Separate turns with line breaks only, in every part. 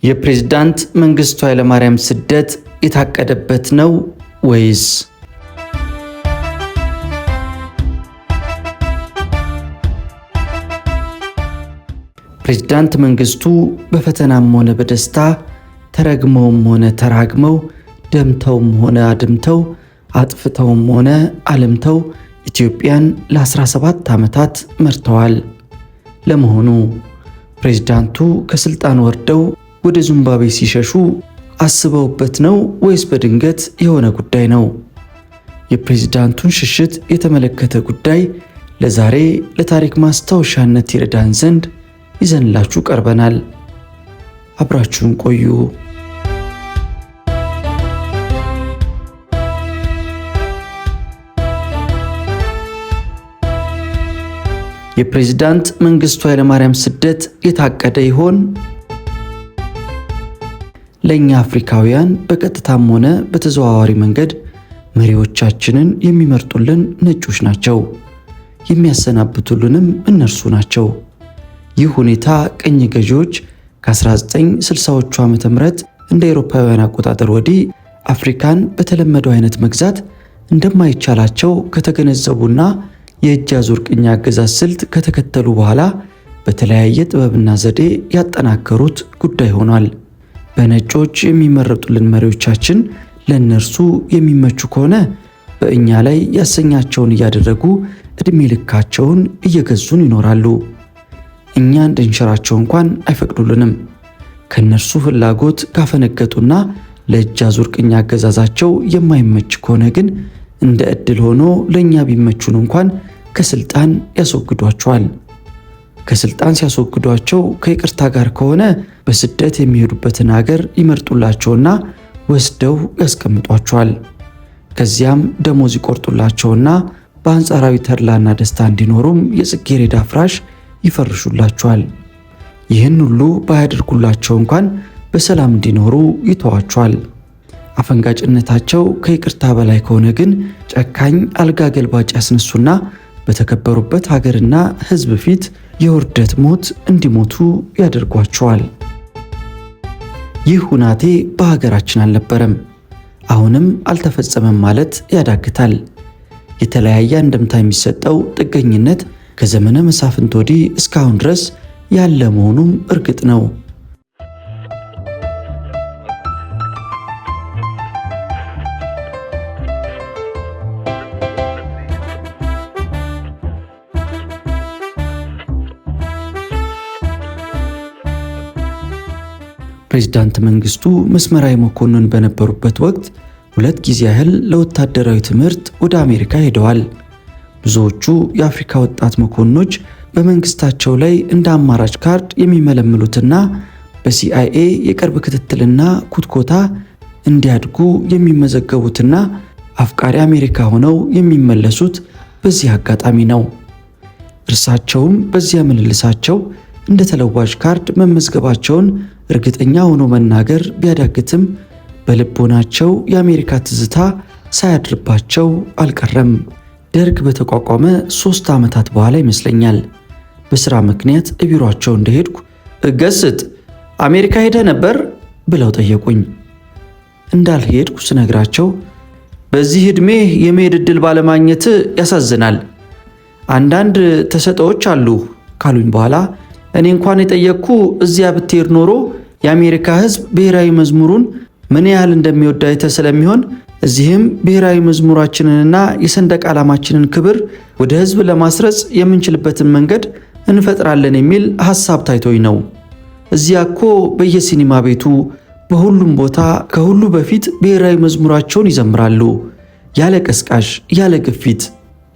የፕሬዝዳንት መንግስቱ ኃይለማርያም ስደት የታቀደበት ነው ወይስ? ፕሬዝዳንት መንግስቱ በፈተናም ሆነ በደስታ ተረግመውም ሆነ ተራግመው ደምተውም ሆነ አድምተው አጥፍተውም ሆነ አልምተው ኢትዮጵያን ለ17 ዓመታት መርተዋል። ለመሆኑ ፕሬዝዳንቱ ከስልጣን ወርደው ወደ ዚምባብዌ ሲሸሹ አስበውበት ነው ወይስ በድንገት የሆነ ጉዳይ ነው? የፕሬዝዳንቱን ሽሽት የተመለከተ ጉዳይ ለዛሬ ለታሪክ ማስታወሻነት ይረዳን ዘንድ ይዘንላችሁ ቀርበናል። አብራችሁን ቆዩ። የፕሬዝዳንት መንግስቱ ኃይለማርያም ስደት የታቀደ ይሆን? ለኛ አፍሪካውያን በቀጥታም ሆነ በተዘዋዋሪ መንገድ መሪዎቻችንን የሚመርጡልን ነጮች ናቸው፣ የሚያሰናብቱልንም እነርሱ ናቸው። ይህ ሁኔታ ቅኝ ገዢዎች ከ1960ዎቹ ዓመተ ምህረት እንደ አውሮፓውያን አቆጣጠር ወዲህ አፍሪካን በተለመደው አይነት መግዛት እንደማይቻላቸው ከተገነዘቡና የእጅ አዙር ቅኝ አገዛዝ ስልት ከተከተሉ በኋላ በተለያየ ጥበብና ዘዴ ያጠናከሩት ጉዳይ ሆኗል። በነጮች የሚመረጡልን መሪዎቻችን ለእነርሱ የሚመቹ ከሆነ በእኛ ላይ ያሰኛቸውን እያደረጉ ዕድሜ ልካቸውን እየገዙን ይኖራሉ። እኛ እንድንሸራቸው እንኳን አይፈቅዱልንም። ከእነርሱ ፍላጎት ካፈነገጡና ለእጅ አዙር ቅኝ አገዛዛቸው የማይመች ከሆነ ግን እንደ ዕድል ሆኖ ለእኛ ቢመቹን እንኳን ከስልጣን ያስወግዷቸዋል። ከስልጣን ሲያስወግዷቸው ከይቅርታ ጋር ከሆነ በስደት የሚሄዱበትን ሀገር ይመርጡላቸውና ወስደው ያስቀምጧቸዋል። ከዚያም ደሞዝ ይቆርጡላቸውና በአንጻራዊ ተድላና ደስታ እንዲኖሩም የጽጌረዳ ፍራሽ ይፈርሹላቸዋል። ይህን ሁሉ ባያደርጉላቸው እንኳን በሰላም እንዲኖሩ ይተዋቸዋል። አፈንጋጭነታቸው ከይቅርታ በላይ ከሆነ ግን ጨካኝ አልጋ ገልባጭ ያስነሱና በተከበሩበት ሀገርና ሕዝብ ፊት የውርደት ሞት እንዲሞቱ ያደርጓቸዋል። ይህ ሁናቴ በሀገራችን አልነበረም፣ አሁንም አልተፈጸመም ማለት ያዳግታል። የተለያየ አንድምታ የሚሰጠው ጥገኝነት ከዘመነ መሳፍንት ወዲህ እስካሁን ድረስ ያለ መሆኑም እርግጥ ነው። ፕሬዝዳንት መንግስቱ መስመራዊ መኮንን በነበሩበት ወቅት 2 ጊዜ ያህል ለወታደራዊ ትምህርት ወደ አሜሪካ ሄደዋል። ብዙዎቹ የአፍሪካ ወጣት መኮንኖች በመንግስታቸው ላይ እንደ አማራጭ ካርድ የሚመለምሉትና በሲአይኤ የቅርብ ክትትልና ኩትኮታ እንዲያድጉ የሚመዘገቡትና አፍቃሪ አሜሪካ ሆነው የሚመለሱት በዚህ አጋጣሚ ነው። እርሳቸውም በዚያ ምልልሳቸው እንደ ተለዋጭ ካርድ መመዝገባቸውን እርግጠኛ ሆኖ መናገር ቢያዳግትም በልቦናቸው የአሜሪካ ትዝታ ሳያድርባቸው አልቀረም። ደርግ በተቋቋመ 3 ዓመታት በኋላ ይመስለኛል በሥራ ምክንያት ቢሮአቸው እንደሄድኩ ገስጥ አሜሪካ ሄደ ነበር ብለው ጠየቁኝ። እንዳልሄድኩ ስነግራቸው በዚህ ዕድሜ የመሄድ ዕድል ባለማግኘት ያሳዝናል፣ አንዳንድ ተሰጦች አሉ ካሉኝ በኋላ እኔ እንኳን የጠየቅኩ እዚያ ብትሄድ ኖሮ የአሜሪካ ሕዝብ ብሔራዊ መዝሙሩን ምን ያህል እንደሚወድ አይተህ ስለሚሆን እዚህም ብሔራዊ መዝሙራችንንና የሰንደቅ ዓላማችንን ክብር ወደ ሕዝብ ለማስረጽ የምንችልበትን መንገድ እንፈጥራለን የሚል ሐሳብ ታይቶኝ ነው። እዚያ እኮ በየሲኒማ ቤቱ በሁሉም ቦታ ከሁሉ በፊት ብሔራዊ መዝሙራቸውን ይዘምራሉ፣ ያለ ቀስቃሽ ያለ ግፊት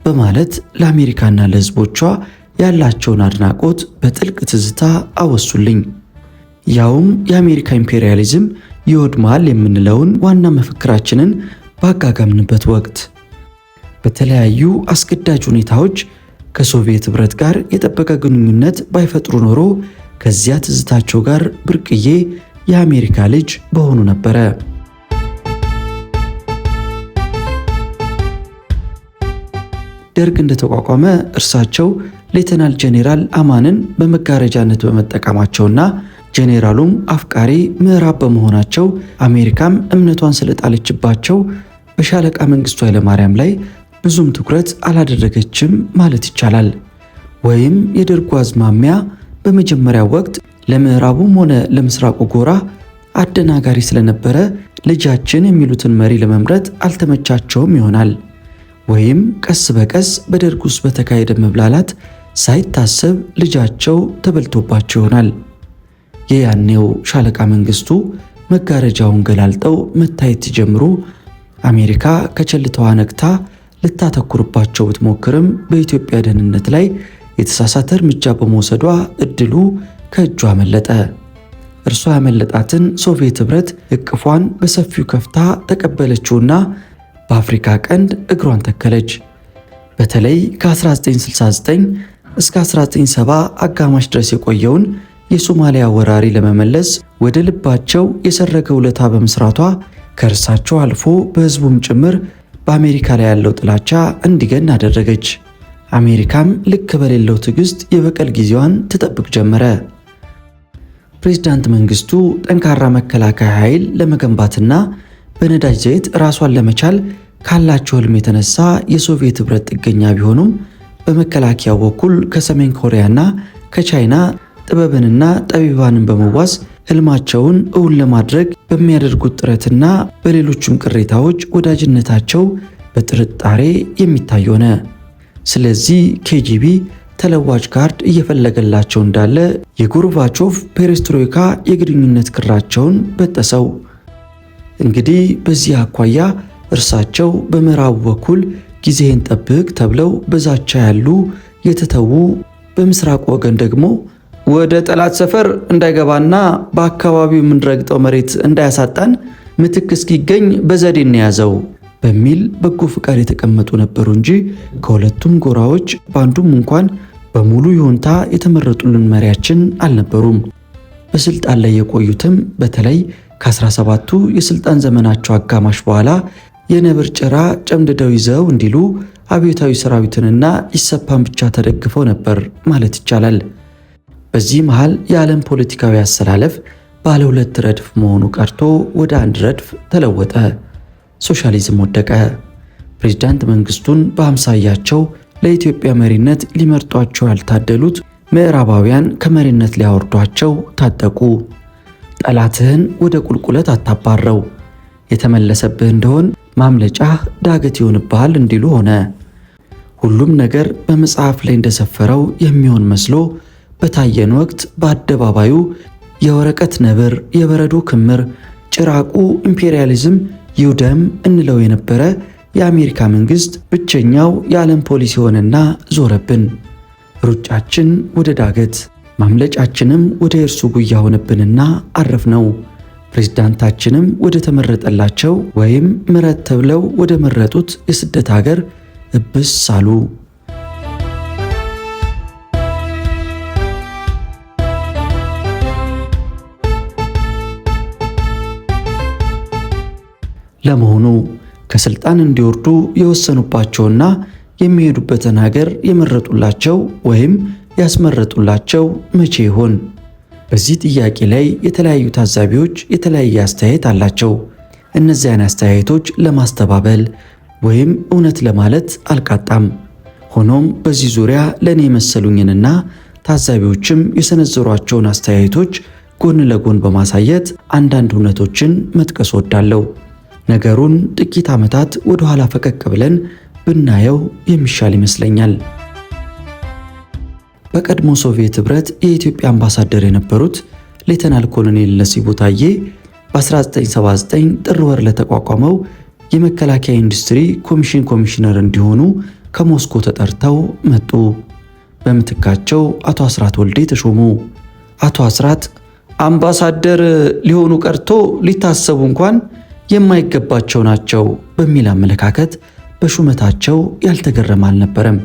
በማለት ለአሜሪካና ለሕዝቦቿ ያላቸውን አድናቆት በጥልቅ ትዝታ አወሱልኝ። ያውም የአሜሪካ ኢምፔሪያሊዝም ይወድማል የምንለውን ዋና መፈክራችንን ባጋጋምንበት ወቅት። በተለያዩ አስገዳጅ ሁኔታዎች ከሶቪየት ኅብረት ጋር የጠበቀ ግንኙነት ባይፈጥሩ ኖሮ ከዚያ ትዝታቸው ጋር ብርቅዬ የአሜሪካ ልጅ በሆኑ ነበረ። ደርግ እንደተቋቋመ እርሳቸው ሌተናል ጄኔራል አማንን በመጋረጃነት በመጠቀማቸውና ጄኔራሉም አፍቃሪ ምዕራብ በመሆናቸው አሜሪካም እምነቷን ስለጣለችባቸው በሻለቃ መንግስቱ ኃይለማርያም ላይ ብዙም ትኩረት አላደረገችም ማለት ይቻላል። ወይም የደርጉ አዝማሚያ በመጀመሪያው ወቅት ለምዕራቡም ሆነ ለምስራቁ ጎራ አደናጋሪ ስለነበረ ልጃችን የሚሉትን መሪ ለመምረጥ አልተመቻቸውም ይሆናል። ወይም ቀስ በቀስ በደርግ ውስጥ በተካሄደ መብላላት ሳይታሰብ ልጃቸው ተበልቶባቸው ይሆናል። የያኔው ሻለቃ መንግስቱ መጋረጃውን ገላልጠው መታየት ሲጀምሩ አሜሪካ ከቸልታዋ ነቅታ ልታተኩርባቸው ብትሞክርም በኢትዮጵያ ደህንነት ላይ የተሳሳተ እርምጃ በመውሰዷ እድሉ ከእጇ አመለጠ። እርሷ ያመለጣትን ሶቪየት ኅብረት እቅፏን በሰፊው ከፍታ ተቀበለችውና በአፍሪካ ቀንድ እግሯን ተከለች። በተለይ ከ1969 እስከ 1970 አጋማሽ ድረስ የቆየውን የሶማሊያ ወራሪ ለመመለስ ወደ ልባቸው የሰረገ ውለታ በመስራቷ ከእርሳቸው አልፎ በሕዝቡም ጭምር በአሜሪካ ላይ ያለው ጥላቻ እንዲገን አደረገች። አሜሪካም ልክ በሌለው ትዕግስት የበቀል ጊዜዋን ትጠብቅ ጀመረ። ፕሬዝዳንት መንግስቱ ጠንካራ መከላከያ ኃይል ለመገንባትና በነዳጅ ዘይት ራሷን ለመቻል ካላቸው ህልም የተነሳ የሶቪየት ኅብረት ጥገኛ ቢሆኑም በመከላከያው በኩል ከሰሜን ኮሪያና ከቻይና ጥበብንና ጠቢባንን በመዋስ ህልማቸውን እውን ለማድረግ በሚያደርጉት ጥረትና በሌሎችም ቅሬታዎች ወዳጅነታቸው በጥርጣሬ የሚታይ ሆነ። ስለዚህ ኬጂቢ ተለዋጭ ካርድ እየፈለገላቸው እንዳለ የጎርባቾቭ ፔሬስትሮይካ የግንኙነት ክራቸውን በጠሰው። እንግዲህ በዚህ አኳያ እርሳቸው በምዕራቡ በኩል ጊዜህን ጠብቅ ተብለው በዛቻ ያሉ የተተዉ፣ በምስራቅ ወገን ደግሞ ወደ ጠላት ሰፈር እንዳይገባና በአካባቢው የምንረግጠው መሬት እንዳያሳጣን ምትክ እስኪገኝ በዘዴ እንያዘው በሚል በጎ ፍቃድ የተቀመጡ ነበሩ እንጂ ከሁለቱም ጎራዎች በአንዱም እንኳን በሙሉ ይሁንታ የተመረጡልን መሪያችን አልነበሩም። በስልጣን ላይ የቆዩትም በተለይ ከ17ቱ የስልጣን ዘመናቸው አጋማሽ በኋላ የነብር ጭራ ጨምድደው ይዘው እንዲሉ አብዮታዊ ሰራዊትንና ኢሰፓን ብቻ ተደግፈው ነበር ማለት ይቻላል። በዚህ መሃል የዓለም ፖለቲካዊ አሰላለፍ ባለ ሁለት ረድፍ መሆኑ ቀርቶ ወደ አንድ ረድፍ ተለወጠ። ሶሻሊዝም ወደቀ። ፕሬዝዳንት መንግስቱን በአምሳያቸው ለኢትዮጵያ መሪነት ሊመርጧቸው ያልታደሉት ምዕራባውያን ከመሪነት ሊያወርዷቸው ታጠቁ። ጠላትህን ወደ ቁልቁለት አታባረው፣ የተመለሰብህ እንደሆን ማምለጫህ ዳገት ይሆንብሃል እንዲሉ ሆነ። ሁሉም ነገር በመጽሐፍ ላይ እንደሰፈረው የሚሆን መስሎ በታየን ወቅት በአደባባዩ የወረቀት ነብር፣ የበረዶ ክምር፣ ጭራቁ ኢምፔሪያሊዝም ይውደም እንለው የነበረ የአሜሪካ መንግስት ብቸኛው የዓለም ፖሊሲ ሆነና ዞረብን። ሩጫችን ወደ ዳገት፣ ማምለጫችንም ወደ እርሱ ጉያ ሆነብንና አረፍነው። ፕሬዝዳንታችንም ወደ ተመረጠላቸው ወይም ምረጥ ተብለው ወደ መረጡት የስደት ሀገር እብስ አሉ። ለመሆኑ ከስልጣን እንዲወርዱ የወሰኑባቸውና የሚሄዱበትን ሀገር የመረጡላቸው ወይም ያስመረጡላቸው መቼ ይሆን? በዚህ ጥያቄ ላይ የተለያዩ ታዛቢዎች የተለያየ አስተያየት አላቸው። እነዚያን አስተያየቶች ለማስተባበል ወይም እውነት ለማለት አልቃጣም። ሆኖም በዚህ ዙሪያ ለእኔ የመሰሉኝንና ታዛቢዎችም የሰነዘሯቸውን አስተያየቶች ጎን ለጎን በማሳየት አንዳንድ እውነቶችን መጥቀስ ወዳለሁ። ነገሩን ጥቂት ዓመታት ወደ ኋላ ፈቀቅ ብለን ብናየው የሚሻል ይመስለኛል። በቀድሞ ሶቪየት ኅብረት የኢትዮጵያ አምባሳደር የነበሩት ሌተናል ኮሎኔል ነሲቡ ታዬ በ1979 ጥር ወር ለተቋቋመው የመከላከያ ኢንዱስትሪ ኮሚሽን ኮሚሽነር እንዲሆኑ ከሞስኮ ተጠርተው መጡ። በምትካቸው አቶ አስራት ወልዴ ተሾሙ። አቶ አስራት አምባሳደር ሊሆኑ ቀርቶ ሊታሰቡ እንኳን የማይገባቸው ናቸው በሚል አመለካከት በሹመታቸው ያልተገረመ አልነበረም።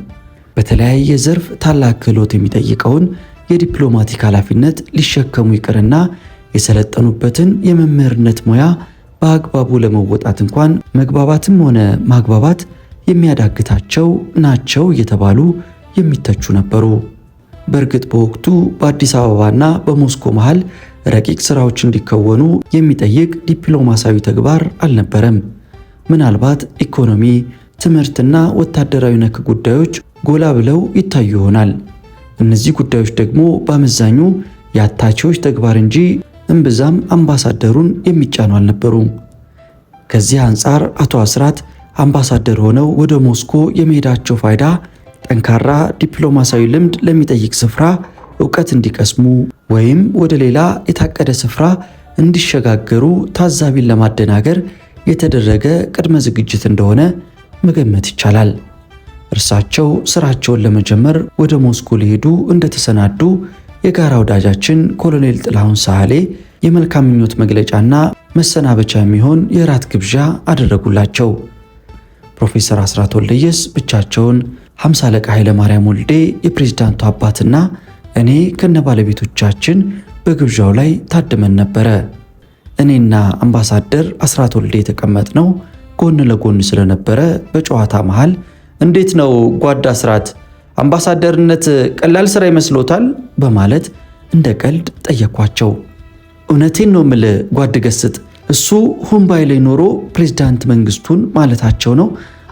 በተለያየ ዘርፍ ታላቅ ክህሎት የሚጠይቀውን የዲፕሎማቲክ ኃላፊነት ሊሸከሙ ይቅርና የሰለጠኑበትን የመምህርነት ሙያ በአግባቡ ለመወጣት እንኳን መግባባትም ሆነ ማግባባት የሚያዳግታቸው ናቸው እየተባሉ የሚተቹ ነበሩ። በእርግጥ በወቅቱ በአዲስ አበባና በሞስኮ መሃል ረቂቅ ስራዎች እንዲከወኑ የሚጠይቅ ዲፕሎማሲያዊ ተግባር አልነበረም። ምናልባት ኢኮኖሚ፣ ትምህርትና ወታደራዊ ነክ ጉዳዮች ጎላ ብለው ይታዩ ይሆናል። እነዚህ ጉዳዮች ደግሞ በአመዛኙ የአታቺዎች ተግባር እንጂ እምብዛም አምባሳደሩን የሚጫኑ አልነበሩም። ከዚህ አንጻር አቶ አስራት አምባሳደር ሆነው ወደ ሞስኮ የመሄዳቸው ፋይዳ ጠንካራ ዲፕሎማሲያዊ ልምድ ለሚጠይቅ ስፍራ ዕውቀት እንዲቀስሙ ወይም ወደ ሌላ የታቀደ ስፍራ እንዲሸጋገሩ ታዛቢን ለማደናገር የተደረገ ቅድመ ዝግጅት እንደሆነ መገመት ይቻላል። እርሳቸው ስራቸውን ለመጀመር ወደ ሞስኮ ሊሄዱ እንደተሰናዱ የጋራ ወዳጃችን ኮሎኔል ጥላሁን ሳህሌ የመልካም ምኞት መግለጫና መሰናበቻ የሚሆን የራት ግብዣ አደረጉላቸው። ፕሮፌሰር አስራት ወልደየስ ብቻቸውን፣ 50 አለቃ ኃይለ ማርያም ወልዴ የፕሬዝዳንቱ አባትና እኔ ከነባለቤቶቻችን በግብዣው ላይ ታድመን ነበረ። እኔና አምባሳደር አስራት ወልዴ የተቀመጥነው ጎን ለጎን ስለነበረ በጨዋታ መሃል እንዴት ነው ጓድ አስራት፣ አምባሳደርነት ቀላል ስራ ይመስሎታል? በማለት እንደ ቀልድ ጠየኳቸው። እውነቴን ነው ምል ጓድ ገስጥ፣ እሱ ሁምባይ ላይ ኖሮ ፕሬዝዳንት መንግስቱን ማለታቸው ነው፣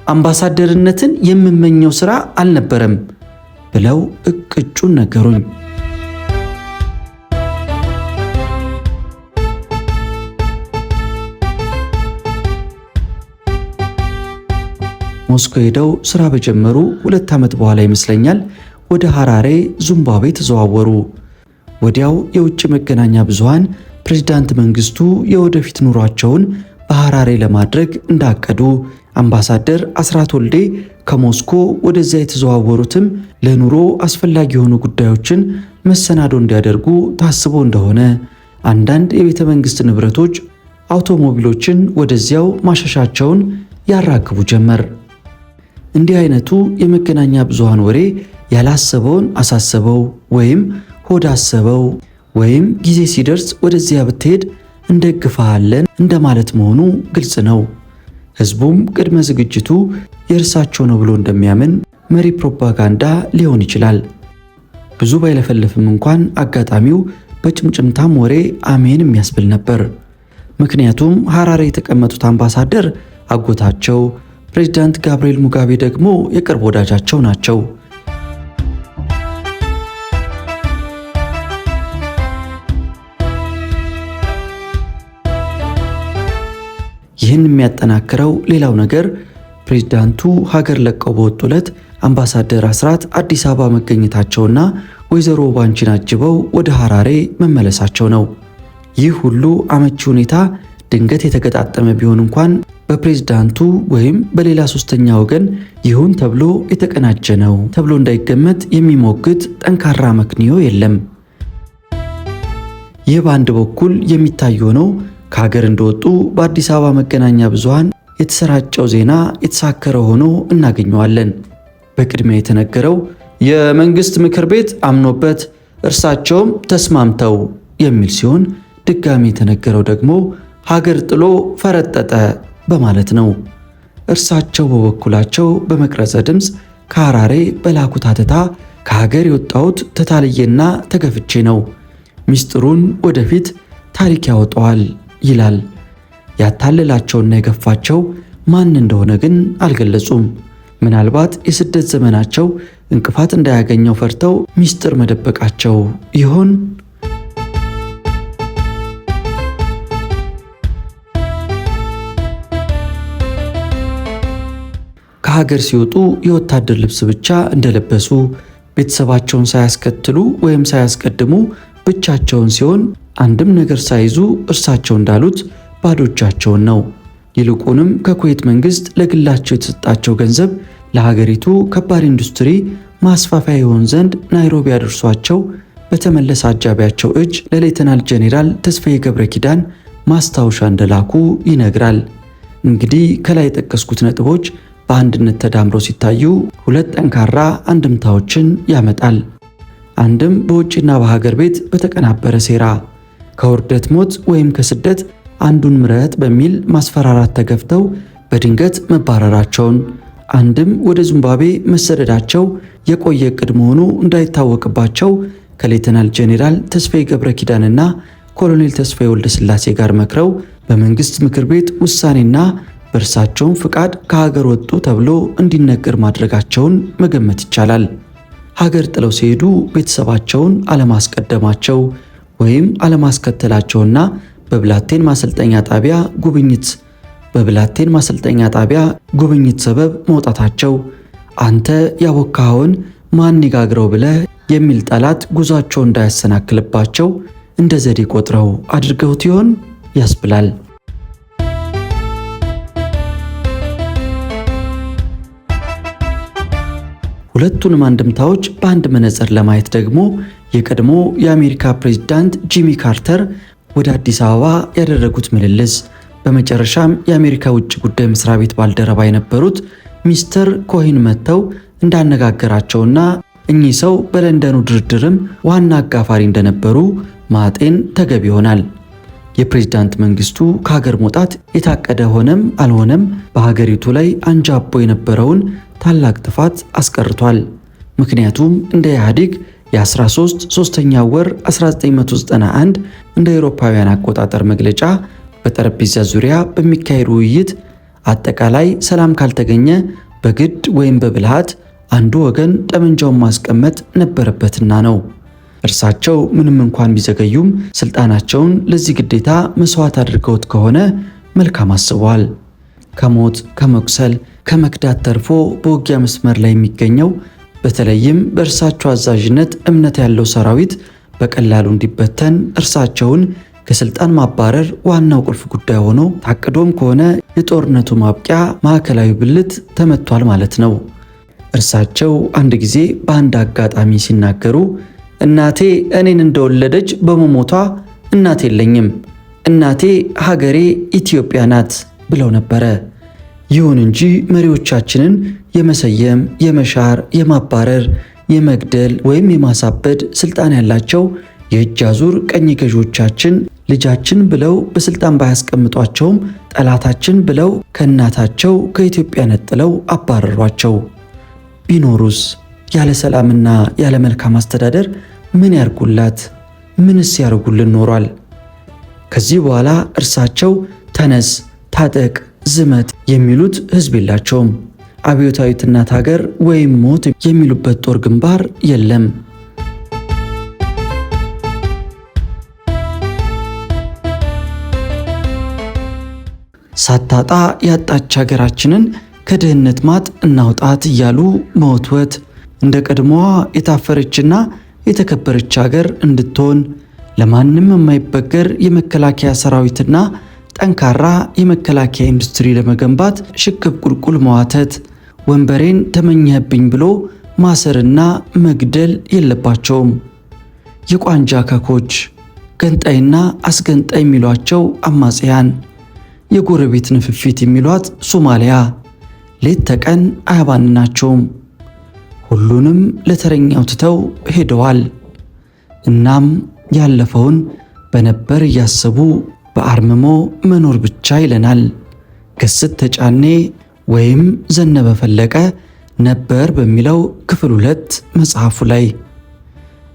አምባሳደርነትን የምመኘው ስራ አልነበረም ብለው እቅጩን ነገሩኝ። ሞስኮ ሄደው ስራ በጀመሩ 2 ዓመት በኋላ ይመስለኛል ወደ ሐራሬ ዚምባብዌ ተዘዋወሩ። ወዲያው የውጭ መገናኛ ብዙሃን ፕሬዝዳንት መንግስቱ የወደፊት ኑሯቸውን በሐራሬ ለማድረግ እንዳቀዱ፣ አምባሳደር አስራት ወልዴ ከሞስኮ ወደዚያ የተዘዋወሩትም ለኑሮ አስፈላጊ የሆኑ ጉዳዮችን መሰናዶ እንዲያደርጉ ታስቦ እንደሆነ፣ አንዳንድ የቤተ መንግስት ንብረቶች፣ አውቶሞቢሎችን ወደዚያው ማሸሻቸውን ያራግቡ ጀመር። እንዲህ አይነቱ የመገናኛ ብዙሃን ወሬ ያላሰበውን አሳሰበው ወይም ሆድ አሰበው ወይም ጊዜ ሲደርስ ወደዚያ ብትሄድ እንደግፋለን እንደማለት መሆኑ ግልጽ ነው። ህዝቡም ቅድመ ዝግጅቱ የእርሳቸው ነው ብሎ እንደሚያምን መሪ ፕሮፓጋንዳ ሊሆን ይችላል። ብዙ ባይለፈልፍም እንኳን አጋጣሚው በጭምጭምታም ወሬ አሜን የሚያስብል ነበር። ምክንያቱም ሐራሬ የተቀመጡት አምባሳደር አጎታቸው ፕሬዝዳንት ጋብርኤል ሙጋቤ ደግሞ የቅርብ ወዳጃቸው ናቸው። ይህን የሚያጠናክረው ሌላው ነገር ፕሬዝዳንቱ ሀገር ለቀው በወጡ ዕለት አምባሳደር አስራት አዲስ አበባ መገኘታቸውና ወይዘሮ ባንቺን አጅበው ወደ ሐራሬ መመለሳቸው ነው። ይህ ሁሉ አመቺ ሁኔታ ድንገት የተገጣጠመ ቢሆን እንኳን በፕሬዝዳንቱ ወይም በሌላ ሶስተኛ ወገን ይሁን ተብሎ የተቀናጀ ነው ተብሎ እንዳይገመት የሚሞግት ጠንካራ መክንዮ የለም። ይህ በአንድ በኩል የሚታይ ሆነው ከሀገር እንደወጡ በአዲስ አበባ መገናኛ ብዙሃን የተሰራጨው ዜና የተሳከረ ሆኖ እናገኘዋለን። በቅድሚያ የተነገረው የመንግስት ምክር ቤት አምኖበት እርሳቸውም ተስማምተው የሚል ሲሆን፣ ድጋሚ የተነገረው ደግሞ ሀገር ጥሎ ፈረጠጠ በማለት ነው። እርሳቸው በበኩላቸው በመቅረጸ ድምፅ ከሐራሬ በላኩት አተታ ከሀገር የወጣሁት ተታልዬና ተገፍቼ ነው፣ ሚስጥሩን ወደፊት ታሪክ ያወጣዋል ይላል። ያታለላቸውና የገፋቸው ማን እንደሆነ ግን አልገለጹም። ምናልባት የስደት ዘመናቸው እንቅፋት እንዳያገኘው ፈርተው ሚስጥር መደበቃቸው ይሆን? ከሀገር ሲወጡ የወታደር ልብስ ብቻ እንደለበሱ፣ ቤተሰባቸውን ሳያስከትሉ ወይም ሳያስቀድሙ ብቻቸውን ሲሆን አንድም ነገር ሳይዙ እርሳቸው እንዳሉት ባዶ እጃቸውን ነው። ይልቁንም ከኩዌት መንግስት ለግላቸው የተሰጣቸው ገንዘብ ለሀገሪቱ ከባድ ኢንዱስትሪ ማስፋፊያ ይሆን ዘንድ ናይሮቢ ያደርሷቸው በተመለሰ አጃቢያቸው እጅ ለሌተናል ጄኔራል ተስፋዬ ገብረ ኪዳን ማስታወሻ እንደላኩ ይነግራል። እንግዲህ ከላይ የጠቀስኩት ነጥቦች በአንድነት ተዳምረው ሲታዩ ሁለት ጠንካራ አንድምታዎችን ያመጣል። አንድም በውጭና በሀገር ቤት በተቀናበረ ሴራ ከውርደት ሞት ወይም ከስደት አንዱን ምረጥ በሚል ማስፈራራት ተገፍተው በድንገት መባረራቸውን፣ አንድም ወደ ዚምባብዌ መሰደዳቸው የቆየ ዕቅድ መሆኑ እንዳይታወቅባቸው ከሌተናል ጄኔራል ተስፋዬ ገብረ ኪዳንና ኮሎኔል ተስፋዬ ወልደ ሥላሴ ጋር መክረው በመንግስት ምክር ቤት ውሳኔና በእርሳቸውም ፍቃድ ከሀገር ወጡ ተብሎ እንዲነገር ማድረጋቸውን መገመት ይቻላል። ሀገር ጥለው ሲሄዱ ቤተሰባቸውን አለማስቀደማቸው ወይም አለማስከተላቸውና በብላቴን ማሰልጠኛ ጣቢያ ጉብኝት ሰበብ መውጣታቸው አንተ ያቦካኸውን ማን ይጋግረው ብለህ የሚል ጠላት ጉዟቸው እንዳያሰናክልባቸው እንደ ዘዴ ቆጥረው አድርገውት ይሆን ያስብላል። ሁለቱንም አንድምታዎች በአንድ መነጽር ለማየት ደግሞ የቀድሞ የአሜሪካ ፕሬዝዳንት ጂሚ ካርተር ወደ አዲስ አበባ ያደረጉት ምልልስ፣ በመጨረሻም የአሜሪካ ውጭ ጉዳይ መስሪያ ቤት ባልደረባ የነበሩት ሚስተር ኮሄን መጥተው እንዳነጋገራቸውና እኚህ ሰው በለንደኑ ድርድርም ዋና አጋፋሪ እንደነበሩ ማጤን ተገቢ ይሆናል። የፕሬዝዳንት መንግስቱ ከሀገር መውጣት የታቀደ ሆነም አልሆነም በሀገሪቱ ላይ አንጃቦ የነበረውን ታላቅ ጥፋት አስቀርቷል። ምክንያቱም እንደ ኢህአዴግ የ13 ሶስተኛ ወር 1991 እንደ አውሮፓውያን አቆጣጠር መግለጫ በጠረጴዛ ዙሪያ በሚካሄድ ውይይት አጠቃላይ ሰላም ካልተገኘ በግድ ወይም በብልሃት አንዱ ወገን ጠመንጃውን ማስቀመጥ ነበረበትና ነው። እርሳቸው ምንም እንኳን ቢዘገዩም ስልጣናቸውን ለዚህ ግዴታ መስዋዕት አድርገውት ከሆነ መልካም አስበዋል። ከሞት ከመቁሰል ከመክዳት ተርፎ በውጊያ መስመር ላይ የሚገኘው በተለይም በእርሳቸው አዛዥነት እምነት ያለው ሰራዊት በቀላሉ እንዲበተን እርሳቸውን ከስልጣን ማባረር ዋናው ቁልፍ ጉዳይ ሆኖ ታቅዶም ከሆነ የጦርነቱ ማብቂያ ማዕከላዊ ብልት ተመቷል ማለት ነው። እርሳቸው አንድ ጊዜ በአንድ አጋጣሚ ሲናገሩ እናቴ እኔን እንደወለደች በመሞቷ እናት የለኝም፣ እናቴ ሀገሬ ኢትዮጵያ ናት ብለው ነበረ። ይሁን እንጂ መሪዎቻችንን የመሰየም፣ የመሻር፣ የማባረር፣ የመግደል ወይም የማሳበድ ስልጣን ያላቸው የእጅ አዙር ቀኝ ገዢዎቻችን ልጃችን ብለው በስልጣን ባያስቀምጧቸውም ጠላታችን ብለው ከእናታቸው ከኢትዮጵያ ነጥለው አባረሯቸው። ቢኖሩስ ያለ ሰላምና ያለ መልካም አስተዳደር ምን ያርጉላት? ምንስ ያርጉልን ኖሯል? ከዚህ በኋላ እርሳቸው ተነስ፣ ታጠቅ፣ ዝመት የሚሉት ህዝብ የላቸውም። አብዮታዊት እናት ሀገር ወይም ሞት የሚሉበት ጦር ግንባር የለም። ሳታጣ ያጣች ሀገራችንን ከድህነት ማጥ እናውጣት እያሉ መወትወት እንደ ቀድሞዋ የታፈረችና የተከበረች ሀገር እንድትሆን ለማንም የማይበገር የመከላከያ ሰራዊትና ጠንካራ የመከላከያ ኢንዱስትሪ ለመገንባት ሽክብ ቁልቁል መዋተት፣ ወንበሬን ተመኘህብኝ ብሎ ማሰርና መግደል የለባቸውም። የቋንጃ ከኮች፣ ገንጣይና አስገንጣይ የሚሏቸው አማጽያን፣ የጎረቤት ንፍፊት የሚሏት ሶማሊያ ሌት ተቀን አያባንናቸውም። ሁሉንም ለተረኛው ትተው ሄደዋል። እናም ያለፈውን በነበር እያሰቡ በአርምሞ መኖር ብቻ ይለናል ገስት ተጫኔ ወይም ዘነበ ፈለቀ ነበር በሚለው ክፍል 2 መጽሐፉ ላይ።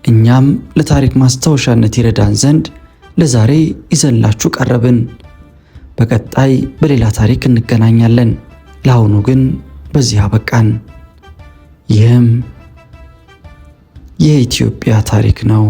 እኛም ለታሪክ ማስታወሻነት ይረዳን ዘንድ ለዛሬ ይዘንላችሁ ቀረብን። በቀጣይ በሌላ ታሪክ እንገናኛለን። ለአሁኑ ግን በዚህ አበቃን። ይህም የኢትዮጵያ ታሪክ ነው።